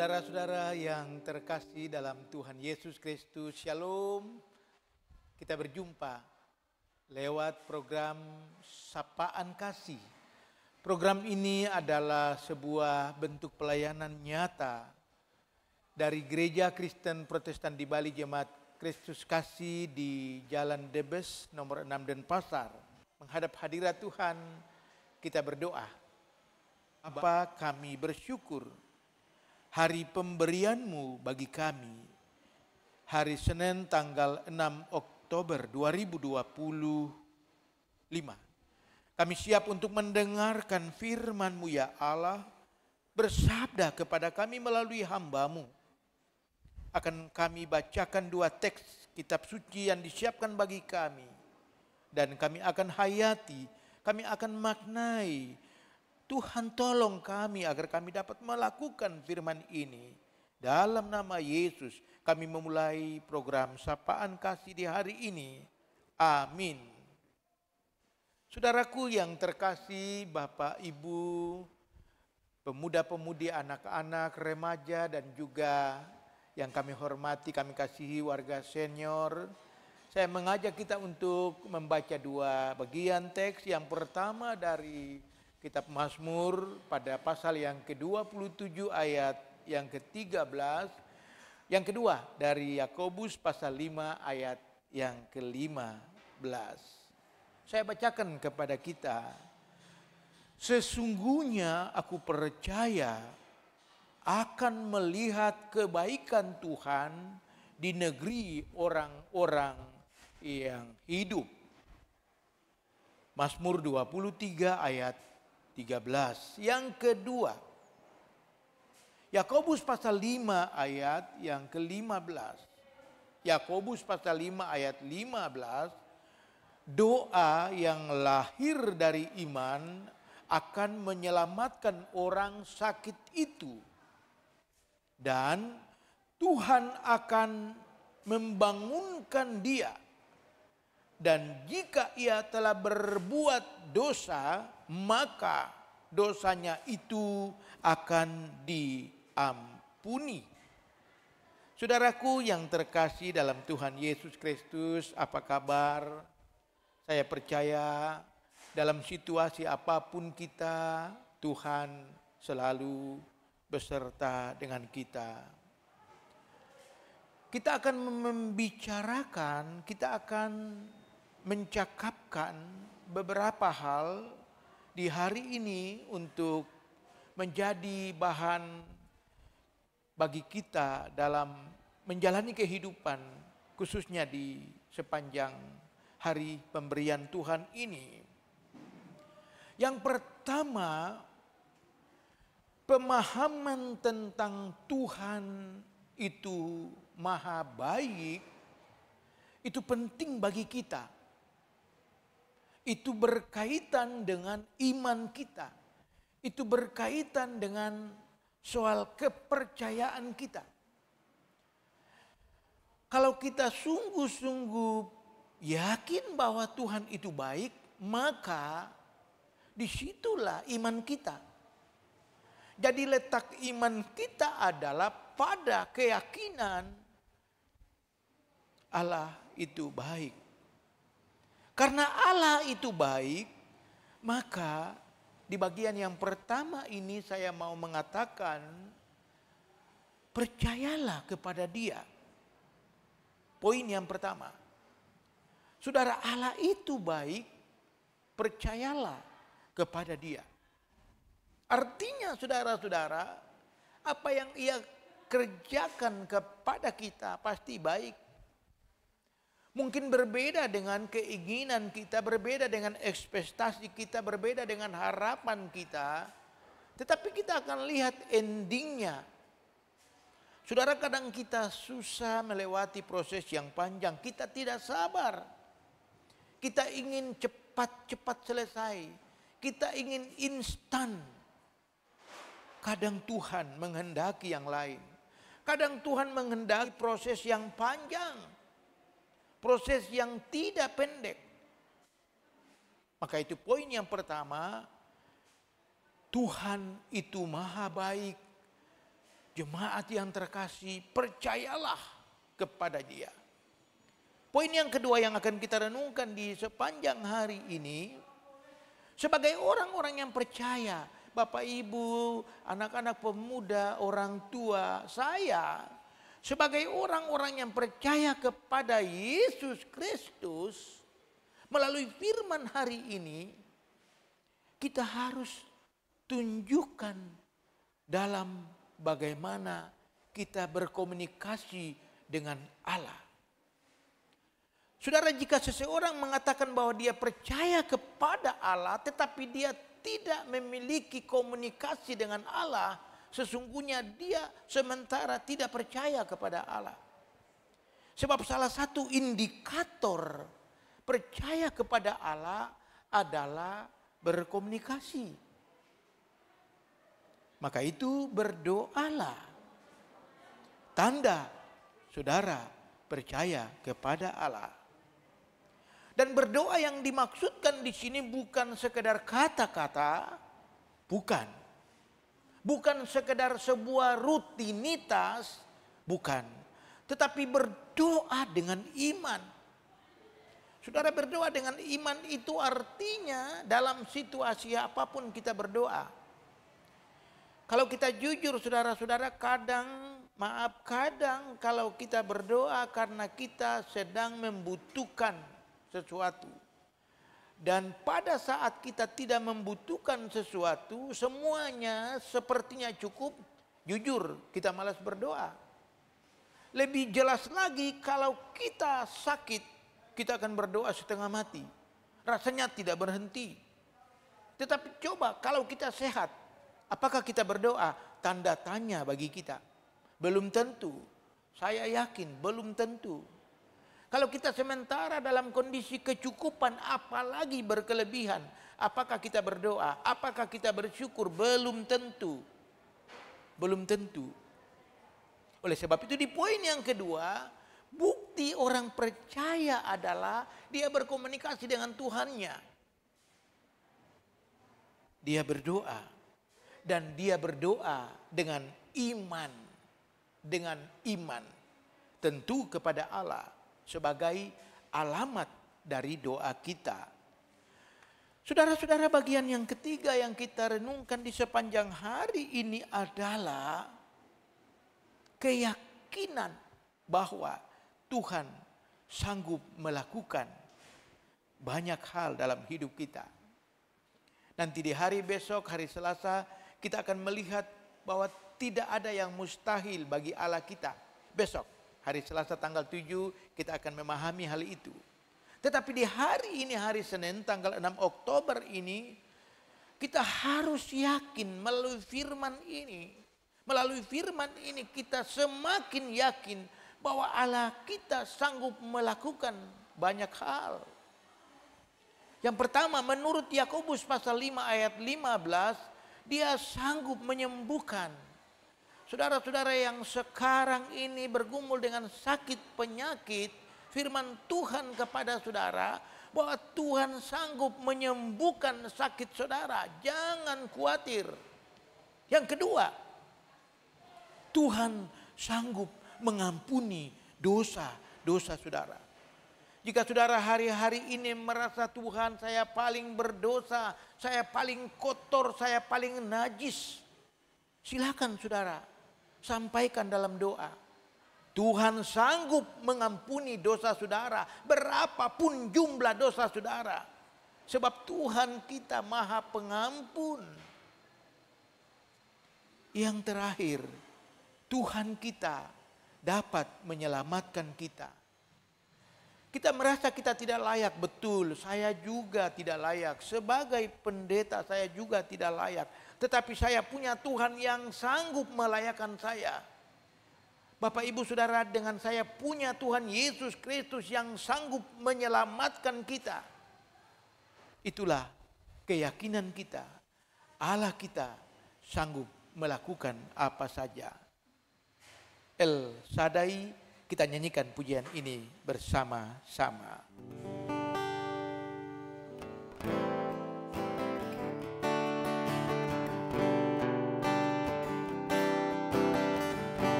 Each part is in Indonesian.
Saudara-saudara yang terkasih dalam Tuhan Yesus Kristus, Shalom. Kita berjumpa lewat program Sapaan Kasih. Program ini adalah sebuah bentuk pelayanan nyata dari Gereja Kristen Protestan di Bali, Jemaat Kristus Kasih di Jalan Debes nomor 6 Denpasar. Menghadap hadirat Tuhan, kita berdoa. Bapa, kami bersyukur hari pemberian-Mu bagi kami, hari Senin tanggal 6 Oktober 2025. Kami siap untuk mendengarkan firman-Mu ya Allah, bersabda kepada kami melalui hamba-Mu. Akan kami bacakan dua teks kitab suci yang disiapkan bagi kami, dan kami akan hayati, kami akan maknai. Tuhan tolong kami agar kami dapat melakukan firman ini. Dalam nama Yesus kami memulai program Sapaan Kasih di hari ini. Amin. Saudaraku yang terkasih, Bapak, Ibu, pemuda-pemudi, anak-anak, remaja, dan juga yang kami hormati, kami kasihi warga senior. Saya mengajak kita untuk membaca dua bagian teks. Yang pertama dari Kitab Mazmur pada pasal yang ke-27 ayat yang ke-13. Yang kedua dari Yakobus pasal 5 ayat yang ke-15. Saya bacakan kepada kita. Sesungguhnya aku percaya akan melihat kebaikan Tuhan di negeri orang-orang yang hidup. Mazmur 23 ayat 13. Yang kedua, Yakobus pasal 5 ayat yang ke-15. Yakobus pasal 5 ayat 15. Doa yang lahir dari iman akan menyelamatkan orang sakit itu, dan Tuhan akan membangunkan dia. Dan jika ia telah berbuat dosa, maka dosanya itu akan diampuni. Saudaraku yang terkasih dalam Tuhan Yesus Kristus, apa kabar? Saya percaya dalam situasi apapun kita, Tuhan selalu beserta dengan kita. Kita akan membicarakan, kita akan mencakapkan beberapa hal di hari ini untuk menjadi bahan bagi kita dalam menjalani kehidupan, khususnya di sepanjang hari pemberian Tuhan ini. Yang pertama, pemahaman tentang Tuhan itu maha baik, itu penting bagi kita. Itu berkaitan dengan iman kita. Itu berkaitan dengan soal kepercayaan kita. Kalau kita sungguh-sungguh yakin bahwa Tuhan itu baik, maka disitulah iman kita. Jadi letak iman kita adalah pada keyakinan Allah itu baik. Karena Allah itu baik, maka di bagian yang pertama ini saya mau mengatakan, percayalah kepada Dia. Poin yang pertama. Saudara, Allah itu baik, percayalah kepada Dia. Artinya saudara-saudara, apa yang Ia kerjakan kepada kita pasti baik. Mungkin berbeda dengan keinginan kita, berbeda dengan ekspektasi kita, berbeda dengan harapan kita. Tetapi kita akan lihat endingnya. Saudara, kadang kita susah melewati proses yang panjang. Kita tidak sabar. Kita ingin cepat-cepat selesai. Kita ingin instan. Kadang Tuhan menghendaki yang lain. Kadang Tuhan menghendaki proses yang panjang. Proses yang tidak pendek. Maka itu poin yang pertama, Tuhan itu maha baik. Jemaat yang terkasih, percayalah kepada Dia. Poin yang kedua yang akan kita renungkan di sepanjang hari ini, sebagai orang-orang yang percaya, Bapak Ibu, anak-anak pemuda, orang tua, saya sebagai orang-orang yang percaya kepada Yesus Kristus, melalui firman hari ini, kita harus tunjukkan dalam bagaimana kita berkomunikasi dengan Allah. Saudara, jika seseorang mengatakan bahwa dia percaya kepada Allah, tetapi dia tidak memiliki komunikasi dengan Allah, sesungguhnya dia sementara tidak percaya kepada Allah. Sebab salah satu indikator percaya kepada Allah adalah berkomunikasi. Maka itu berdoalah. Tanda saudara percaya kepada Allah. Dan berdoa yang dimaksudkan di sini bukan sekedar kata-kata, bukan. Bukan sekedar sebuah rutinitas, bukan. Tetapi berdoa dengan iman. Saudara, berdoa dengan iman itu artinya dalam situasi apapun kita berdoa. Kalau kita jujur saudara-saudara, kadang kalau kita berdoa karena kita sedang membutuhkan sesuatu. Dan pada saat kita tidak membutuhkan sesuatu, semuanya sepertinya cukup, jujur kita malas berdoa. Lebih jelas lagi kalau kita sakit, kita akan berdoa setengah mati. Rasanya tidak berhenti. Tetapi coba kalau kita sehat, apakah kita berdoa? Tanda tanya bagi kita. Belum tentu. Saya yakin belum tentu. Kalau kita sementara dalam kondisi kecukupan, apalagi berkelebihan, apakah kita berdoa? Apakah kita bersyukur? Belum tentu. Belum tentu. Oleh sebab itu di poin yang kedua, bukti orang percaya adalah dia berkomunikasi dengan Tuhannya. Dia berdoa. Dan dia berdoa dengan iman. Dengan iman. Tentu kepada Allah. Sebagai alamat dari doa kita. Saudara-saudara, bagian yang ketiga yang kita renungkan di sepanjang hari ini adalah keyakinan bahwa Tuhan sanggup melakukan banyak hal dalam hidup kita. Nanti di hari besok, hari Selasa, kita akan melihat bahwa tidak ada yang mustahil bagi Allah kita. Besok, hari Selasa tanggal 7, kita akan memahami hal itu. Tetapi di hari ini, hari Senin tanggal 6 Oktober ini, kita harus yakin melalui firman ini. Melalui firman ini kita semakin yakin bahwa Allah kita sanggup melakukan banyak hal. Yang pertama, menurut Yakobus pasal 5 ayat 15, dia sanggup menyembuhkan. Saudara-saudara yang sekarang ini bergumul dengan sakit penyakit, firman Tuhan kepada saudara bahwa Tuhan sanggup menyembuhkan sakit saudara. Jangan khawatir. Yang kedua, Tuhan sanggup mengampuni dosa-dosa saudara. Jika saudara hari-hari ini merasa Tuhan saya paling berdosa, saya paling kotor, saya paling najis, silakan saudara sampaikan dalam doa. Tuhan sanggup mengampuni dosa saudara, berapapun jumlah dosa saudara. Sebab Tuhan kita Maha Pengampun. Yang terakhir, Tuhan kita dapat menyelamatkan kita. Kita merasa kita tidak layak, betul, saya juga tidak layak. Sebagai pendeta saya juga tidak layak. Tetapi saya punya Tuhan yang sanggup melayakkan saya. Bapak Ibu Saudara, dengan saya punya Tuhan Yesus Kristus yang sanggup menyelamatkan kita. Itulah keyakinan kita. Allah kita sanggup melakukan apa saja. El Shaddai, kita nyanyikan pujian ini bersama-sama.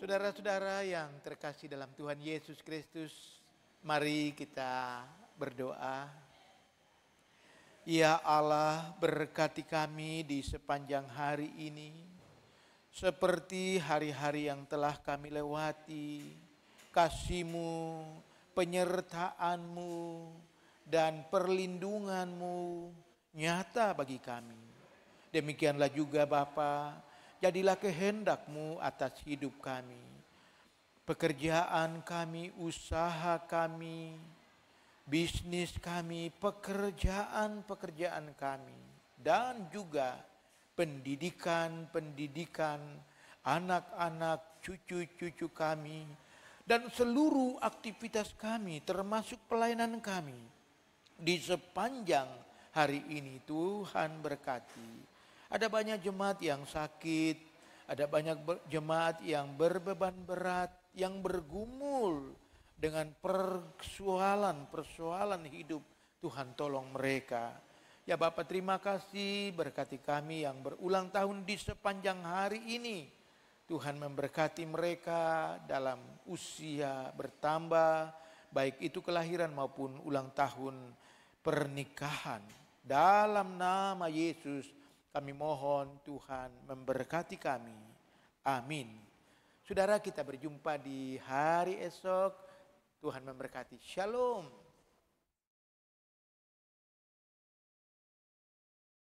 Saudara-saudara yang terkasih dalam Tuhan Yesus Kristus, mari kita berdoa. Ya Allah, berkati kami di sepanjang hari ini, seperti hari-hari yang telah kami lewati. Kasih-Mu, penyertaan-Mu, dan perlindungan-Mu nyata bagi kami. Demikianlah juga Bapa, jadilah kehendak-Mu atas hidup kami. Pekerjaan kami, usaha kami, bisnis kami, pekerjaan kami, dan juga pendidikan anak-anak, cucu-cucu kami, dan seluruh aktivitas kami termasuk pelayanan kami. Di sepanjang hari ini Tuhan berkati. Ada banyak jemaat yang sakit, ada banyak jemaat yang berbeban berat, yang bergumul dengan persoalan hidup. Tuhan tolong mereka. Ya Bapak, terima kasih, berkati kami yang berulang tahun di sepanjang hari ini. Tuhan memberkati mereka dalam usia bertambah, baik itu kelahiran maupun ulang tahun pernikahan. Dalam nama Yesus kami mohon Tuhan memberkati kami. Amin. Saudara, kita berjumpa di hari esok. Tuhan memberkati. Shalom.